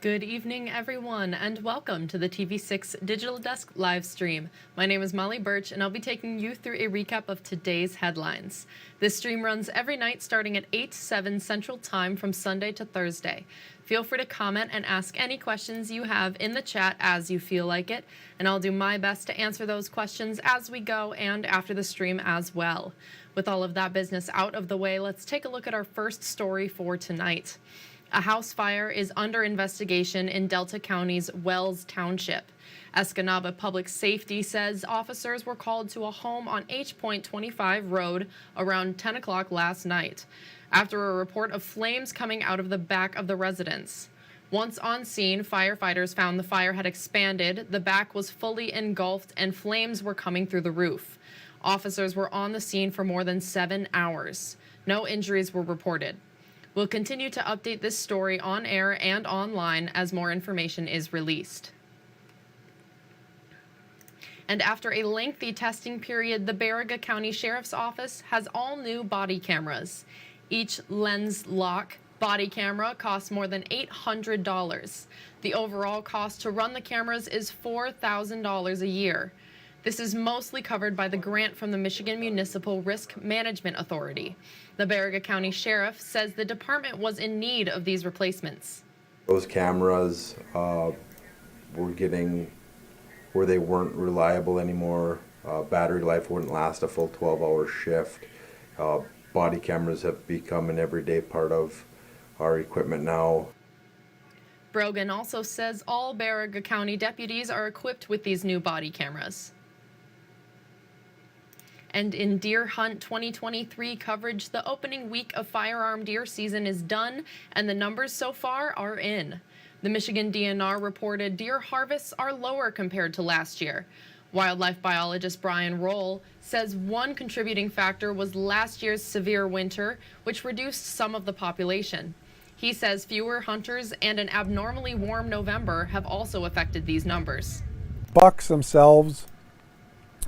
Good evening, everyone, and welcome to the TV6 Digital Desk live stream. My name is Molly Birch, and I'll be taking you through a recap of today's headlines. This stream runs every night starting at 8/7 Central Time from Sunday to Thursday. Feel free to comment and ask any questions you have in the chat as you feel like it, and I'll do my best to answer those questions as we go and after the stream as well. With all of that business out of the way, let's take a look at our first story for tonight. A house fire is under investigation in Delta County's Wells Township. Escanaba Public Safety says officers were called to a home on H.25 Road around 10 o'clock last night after a report of flames coming out of the back of the residence. Once on scene, firefighters found the fire had expanded, the back was fully engulfed, and flames were coming through the roof. Officers were on the scene for more than 7 hours. No injuries were reported. We'll continue to update this story on air and online as more information is released. And after a lengthy testing period, the Baraga County Sheriff's Office has all new body cameras. Each lens lock body camera costs more than $800. The overall cost to run the cameras is $4,000 a year. This is mostly covered by the grant from the Michigan Municipal Risk Management Authority. The Baraga County Sheriff says the department was in need of these replacements. Those cameras were getting where they weren't reliable anymore. Battery life wouldn't last a full 12-hour shift. Body cameras have become an everyday part of our equipment now. Brogan also says all Baraga County deputies are equipped with these new body cameras. And in Deer Hunt 2023 coverage, the opening week of firearm deer season is done, and the numbers so far are in. The Michigan DNR reported deer harvests are lower compared to last year. Wildlife biologist Brian Roll says one contributing factor was last year's severe winter, which reduced some of the population. He says fewer hunters and an abnormally warm November have also affected these numbers. Bucks themselves,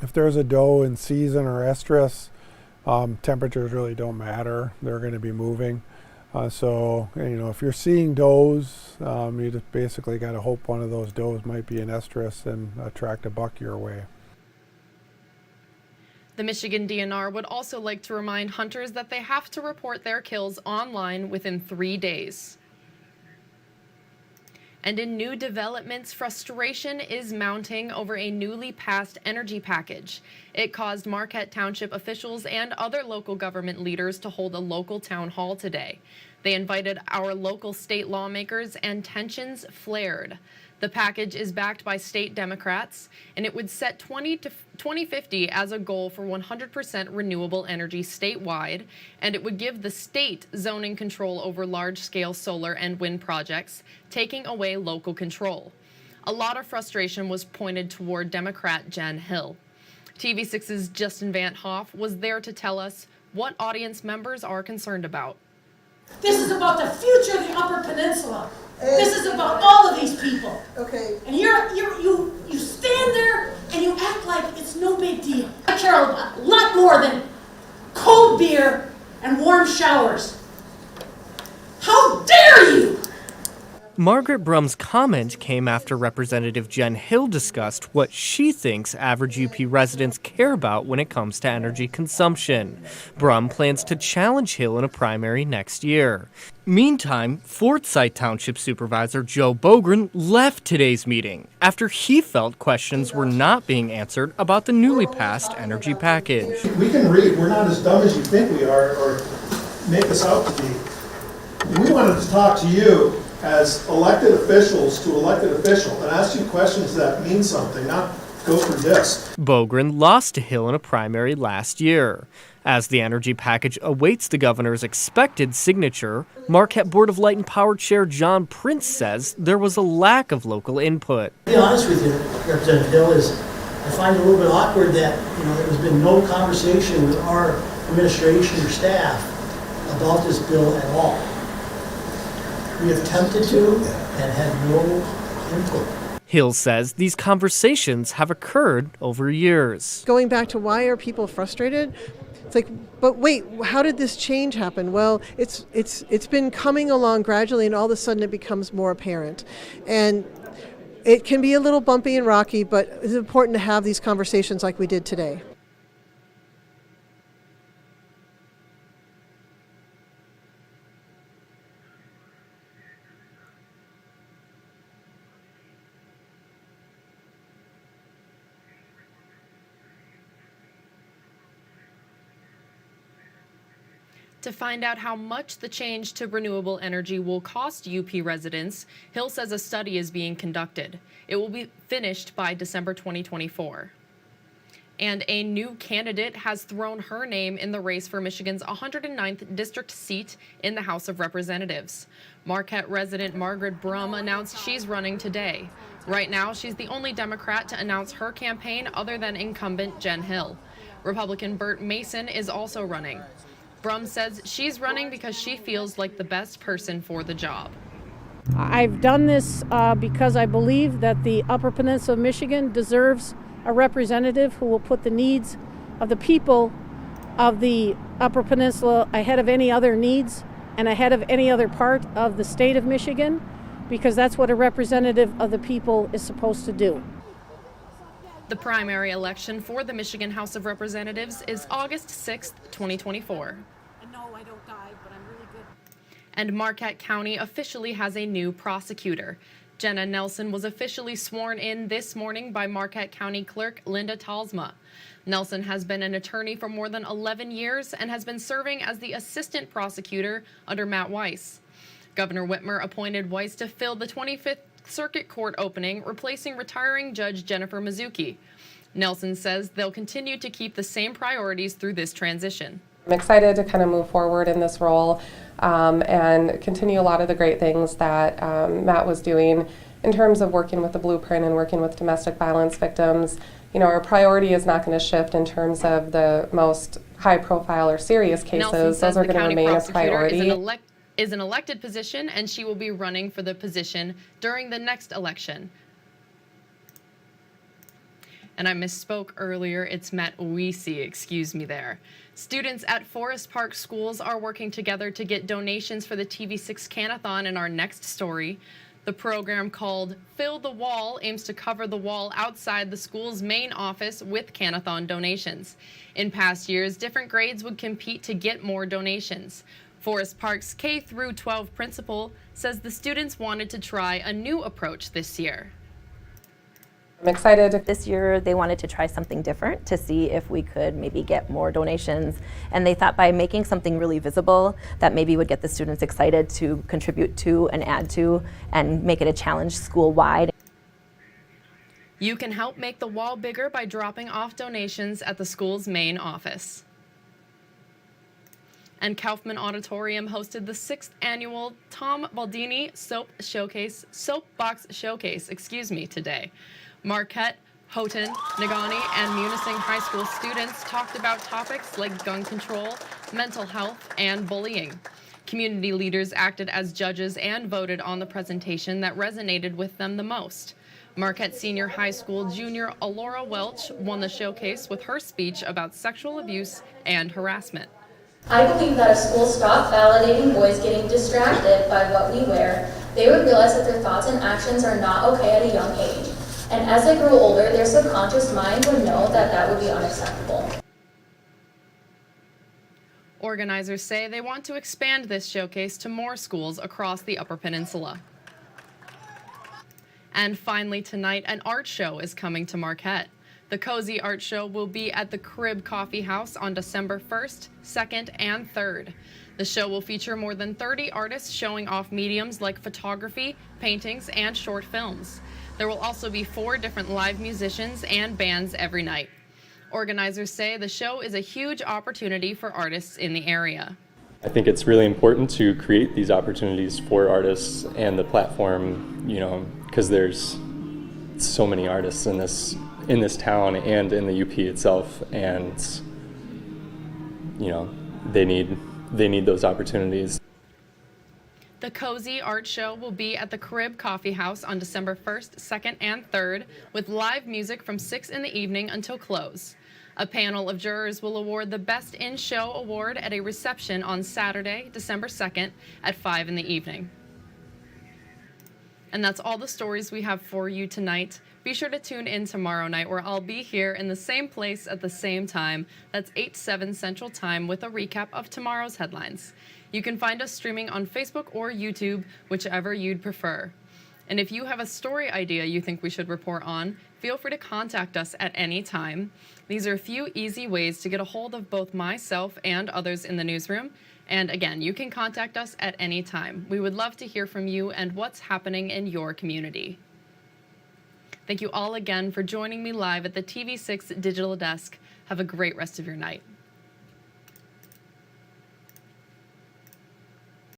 if there's a doe in season or estrus, temperatures really don't matter. They're going to be moving. So, if you're seeing does, you just basically got to hope one of those does might be in estrus and attract a buck your way. The Michigan DNR would also like to remind hunters that they have to report their kills online within 3 days. And in new developments, frustration is mounting over a newly passed energy package. It caused Marquette Township officials and other local government leaders to hold a local town hall today. They invited our local state lawmakers and tensions flared. The package is backed by state Democrats, and it would set 2050 as a goal for 100% renewable energy statewide, and it would give the state zoning control over large-scale solar and wind projects, taking away local control. A lot of frustration was pointed toward Democrat Jen Hill. TV6's Justin Van Hoff was there to tell us what audience members are concerned about. This is about the future of the Upper Peninsula. This is about all of these people. Okay. And you stand there and you act like it's no big deal. I care a lot more than cold beer and warm showers. How dare you! Margaret Brum's comment came after Representative Jen Hill discussed what she thinks average UP residents care about when it comes to energy consumption. Brum plans to challenge Hill in a primary next year. Meantime, Forsyth Township Supervisor Joe Bogren left today's meeting after he felt questions were not being answered about the newly passed energy package. We can read. We're not as dumb as you think we are or make us out to be. We wanted to talk to you as elected officials to elected official and ask you questions that mean something, not go through this. Bogren lost to Hill in a primary last year. As the energy package awaits the governor's expected signature, Marquette Board of Light and Power Chair John Prince says there was a lack of local input. To be honest with you, Representative Hill, I find it a little bit awkward that there's been no conversation with our administration or staff about this bill at all. We have attempted to and had no input. Hill says these conversations have occurred over years. Going back to why are people frustrated? It's like, but wait, how did this change happen? Well, it's been coming along gradually, and all of a sudden it becomes more apparent. And it can be a little bumpy and rocky, but it's important to have these conversations like we did today. To find out how much the change to renewable energy will cost UP residents, Hill says a study is being conducted. It will be finished by December 2024. And a new candidate has thrown her name in the race for Michigan's 109th district seat in the House of Representatives. Marquette resident Margaret Brum announced she's running today. Right now, she's the only Democrat to announce her campaign other than incumbent Jen Hill. Republican Bert Mason is also running. Brum says she's running because she feels like the best person for the job. I've done this because I believe that the Upper Peninsula of Michigan deserves a representative who will put the needs of the people of the Upper Peninsula ahead of any other needs and ahead of any other part of the state of Michigan, because that's what a representative of the people is supposed to do. The primary election for the Michigan House of Representatives is August 6th, 2024. And Marquette County officially has a new prosecutor. Jenna Nelson was officially sworn in this morning by Marquette County Clerk Linda Talsma. Nelson has been an attorney for more than 11 years and has been serving as the assistant prosecutor under Matt Weiss. Governor Whitmer appointed Weiss to fill the 25th Circuit Court opening, replacing retiring Judge Jennifer Mizuki. Nelson says they'll continue to keep the same priorities through this transition. I'm excited to kind of move forward in this role and continue a lot of the great things that Matt was doing in terms of working with the Blueprint and working with domestic violence victims. You know, our priority is not going to shift in terms of the most high profile or serious cases. Those are going to remain as priority. Is an elected position, and she will be running for the position during the next election. And I misspoke earlier, it's Matt Weesey, excuse me there. Students at Forest Park Schools are working together to get donations for the TV6 Canathon in our next story. The program, called Fill the Wall, aims to cover the wall outside the school's main office with Canathon donations. In past years, different grades would compete to get more donations. Forest Park's K-12 principal says the students wanted to try a new approach this year. I'm excited. This year they wanted to try something different to see if we could maybe get more donations, and they thought by making something really visible that maybe would get the students excited to contribute to and add to and make it a challenge school-wide. You can help make the wall bigger by dropping off donations at the school's main office. And Kaufman Auditorium hosted the 6th annual Tom Baldini Soapbox Showcase, today. Marquette, Houghton, Negaunee, and Munising High School students talked about topics like gun control, mental health, and bullying. Community leaders acted as judges and voted on the presentation that resonated with them the most. Marquette Senior High School junior Alora Welch won the showcase with her speech about sexual abuse and harassment. I believe that if schools stop validating boys getting distracted by what we wear, they would realize that their thoughts and actions are not okay at a young age. And as they grow older, their subconscious mind would know that that would be unacceptable. Organizers say they want to expand this showcase to more schools across the Upper Peninsula. And finally tonight, an art show is coming to Marquette. The Cozy Art Show will be at the Crib Coffee House on December 1st, 2nd, and 3rd. The show will feature more than 30 artists showing off mediums like photography, paintings, and short films. There will also be 4 different live musicians and bands every night. Organizers say the show is a huge opportunity for artists in the area. I think it's really important to create these opportunities for artists and the platform, because there's so many artists in this town and in the UP itself, and they need those opportunities. The Cozy Art Show will be at the Crib Coffee House on December 1st, 2nd, and 3rd, with live music from 6 in the evening until close. A panel of jurors will award the Best in Show award at a reception on Saturday, December 2nd at 5 in the evening. And that's all the stories we have for you tonight. Be sure to tune in tomorrow night where I'll be here in the same place at the same time. That's 8/7 Central Time with a recap of tomorrow's headlines. You can find us streaming on Facebook or YouTube, whichever you'd prefer. And if you have a story idea you think we should report on, feel free to contact us at any time. These are a few easy ways to get a hold of both myself and others in the newsroom. And again, you can contact us at any time. We would love to hear from you and what's happening in your community. Thank you all again for joining me live at the TV6 Digital Desk. Have a great rest of your night.